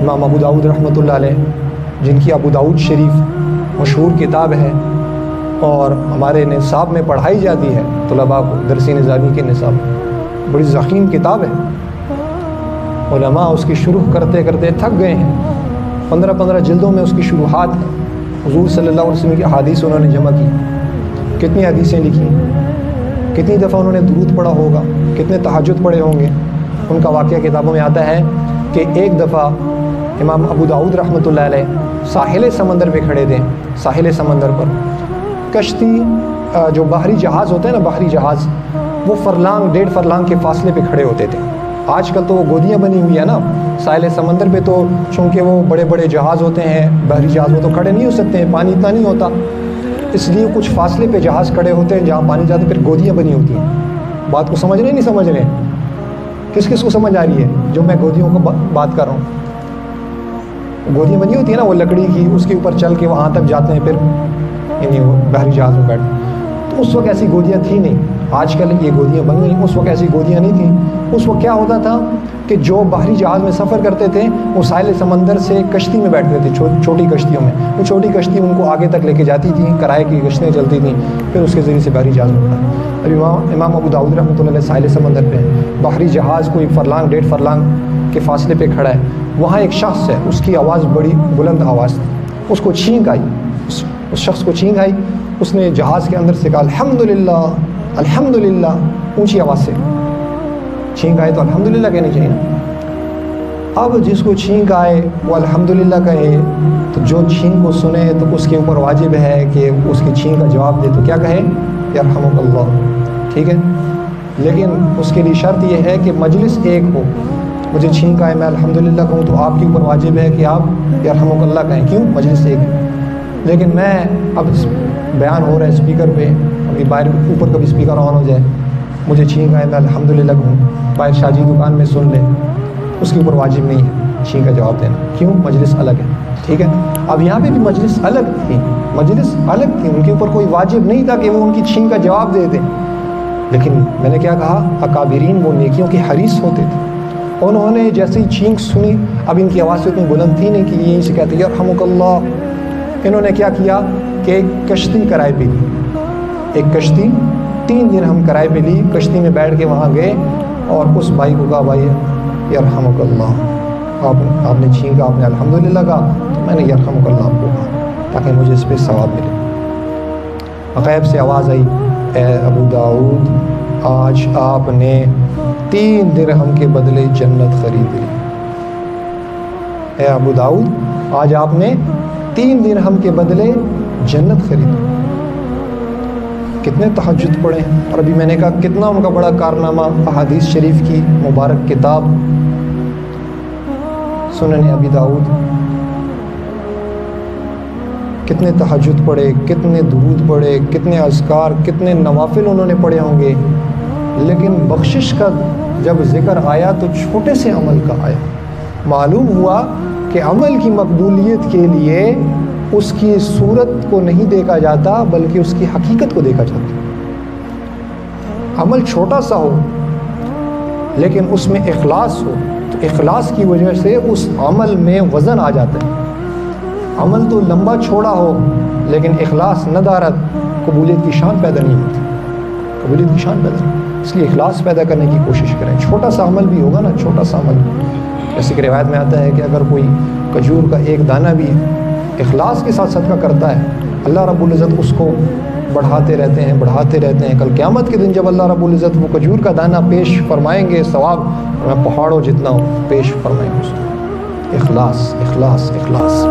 امام ابو داؤد رحمۃ اللہ علیہ، جن کی ابو داؤد شریف مشہور کتاب ہے اور ہمارے نصاب میں پڑھائی جاتی ہے طلباء کو، درس نظامی کے نصاب، بڑی ضخیم کتاب ہے۔ علماء اس کی شروح کرتے کرتے تھک گئے ہیں، 15 جلدوں میں اس کی شروحات ہیں۔ حضور صلی اللہ علیہ وسلم کی احادیث انہوں نے جمع کی، کتنی حدیثیں لکھی، کتنی دفعہ انہوں نے درود پڑھا ہوگا، کتنے تہجد پڑھے ہوں گے۔ ان کا واقعہ کتابوں میں آتا ہے کہ ایک دفعہ امام ابو داؤد رحمۃ اللہ علیہ ساحل سمندر پہ کھڑے تھے، ساحل سمندر پر کشتی، جو باہری جہاز ہوتے ہیں نا، باہری جہاز، وہ 1.5 فرلانگ کے فاصلے پہ کھڑے ہوتے تھے۔ آج کل تو وہ گودیاں بنی ہوئی ہیں نا ساحل سمندر پہ، تو چونکہ وہ بڑے بڑے جہاز ہوتے ہیں، بحری جہاز، وہ تو کھڑے نہیں ہو سکتے ہیں، پانی اتنا نہیں ہوتا، اس لیے کچھ فاصلے پہ جہاز کھڑے ہوتے ہیں جہاں پانی جاتا ہے، پھر گودیاں بنی ہوتی ہیں۔ بات کو سمجھ رہے نہیں سمجھ رہے؟ کس کس کو سمجھ آ رہی ہے جو میں گودیوں کو بات کر رہا ہوں؟ گودیاں بنی ہوتی ہیں نا وہ لکڑی کی، اس کے اوپر چل کے وہاں تک جاتے ہیں، پھر یعنی وہ بحری جہاز میں بیٹھتے ہیں۔ تو اس وقت ایسی گودیاں تھیں نہیں، آج کل یہ گودیاں بن گئی، اس وقت ایسی گودیاں نہیں تھیں۔ اس وقت کیا ہوتا تھا کہ جو باہری جہاز میں سفر کرتے تھے وہ ساحل سمندر سے کشتی میں بیٹھتے تھے، چھوٹی کشتیوں میں، وہ چھوٹی کشتی ان کو آگے تک لے کے جاتی تھیں، کرائے کی کشتیاں چلتی تھیں، پھر اس کے ذریعے سے بحری جہاز میں اٹھا۔ اب امام ابو داؤد رحمۃ اللہ علیہ ساحل سمندر پہ باہری جہاز کوئی 1.5 فرلانگ کے فاصلے پہ کھڑا ہے، وہاں ایک شخص ہے، اس کی آواز بڑی بلند آواز تھی، اس کو چھینک آئی، اس شخص کو چھینک آئی، اس نے جہاز کے اندر سے کہا الحمدللہ الحمدللہ، اونچی آواز سے چھینک آئے تو الحمدللہ کہنی چاہیے نا۔ اب جس کو چھینک آئے وہ الحمدللہ کہے، تو جو چھینک کو سنے تو اس کے اوپر واجب ہے کہ اس کی چھینک کا جواب دے، تو کیا کہے؟ یرحمک اللہ، ٹھیک ہے؟ لیکن اس کے لیے شرط یہ ہے کہ مجلس ایک ہو۔ مجھے چھینک آئے، میں الحمدللہ کہوں تو آپ کے اوپر واجب ہے کہ آپ یرحمک اللہ کہیں، کیوں؟ مجلس ایک ہے۔ لیکن میں اب بیان ہو رہا ہے اسپیکر پہ، ابھی باہر اوپر کا بھی اسپیکر آن ہو جائے، مجھے چھینک آئے، میں الحمدللہ کہوں، باہر شاہ جی دکان میں سن لے، اس کے اوپر واجب نہیں ہے چھینک کا جواب دینا، کیوں؟ مجلس الگ ہے، ٹھیک ہے؟ اب یہاں پہ بھی مجلس الگ تھی، مجلس الگ تھی، ان کے اوپر کوئی واجب نہیں تھا کہ وہ ان کی چھینک کا جواب دے دیں۔ لیکن میں نے کیا کہا؟ اکابرین وہ نیکیوں کے حریص ہوتے تھے، انہوں نے جیسے ہی چھینک سنی، اب ان کی آواز سے اتنی بلند تھی نہیں کہ یہیں سے کہتے یرحمک اللہ، انہوں نے کیا کیا کہ ایک کشتی کرائے پہ لی، ایک کشتی 3 دن ہم کرائے پہ لی، کشتی میں بیٹھ کے وہاں گئے اور اس بھائی کو کہا بھائی یرحمک اللہ، آپ نے چھینکا، آپ نے الحمدللہ کہا، تو میں نے یرحمک اللہ آپ کو کہا تاکہ مجھے اس پہ ثواب ملے۔ غیب سے آواز آئی، اے ابو داؤد آج آپ نے 3 درہم کے بدلے جنت خرید لی، اے ابو داؤد آج آپ نے 3 درہم کے بدلے جنت خرید۔ کتنے تہجد پڑھے، اور ابھی میں نے کہا کتنا ان کا بڑا کارنامہ، احادیث شریف کی مبارک کتاب سنن ابی داؤد، کتنے تہجد پڑھے، کتنے درود پڑھے، کتنے اذکار، کتنے نوافل انہوں نے پڑھے ہوں گے، لیکن بخشش کا جب ذکر آیا تو چھوٹے سے عمل کا آیا۔ معلوم ہوا کہ عمل کی مقبولیت کے لیے اس کی صورت کو نہیں دیکھا جاتا بلکہ اس کی حقیقت کو دیکھا جاتا۔ عمل چھوٹا سا ہو لیکن اس میں اخلاص ہو تو اخلاص کی وجہ سے اس عمل میں وزن آ جاتا ہے۔ عمل تو لمبا چھوڑا ہو لیکن اخلاص ندارت، قبولیت کی شان پیدا نہیں ہوتی، قبولیت کی شان پیدا نہیں، اس لیے اخلاص پیدا کرنے کی کوشش کریں۔ چھوٹا سا عمل بھی ہوگا نا، چھوٹا سا عمل، جیسے کہ روایت میں آتا ہے کہ اگر کوئی کھجور کا ایک دانہ بھی اخلاص کے ساتھ صدقہ کرتا ہے، اللہ رب العزت اس کو بڑھاتے رہتے ہیں، بڑھاتے رہتے ہیں۔ کل قیامت کے دن جب اللہ رب العزت وہ کھجور کا دانہ پیش فرمائیں گے، ثواب پہاڑوں جتنا پیش فرمائیں گے اس کو۔ اخلاص اخلاص اخلاص۔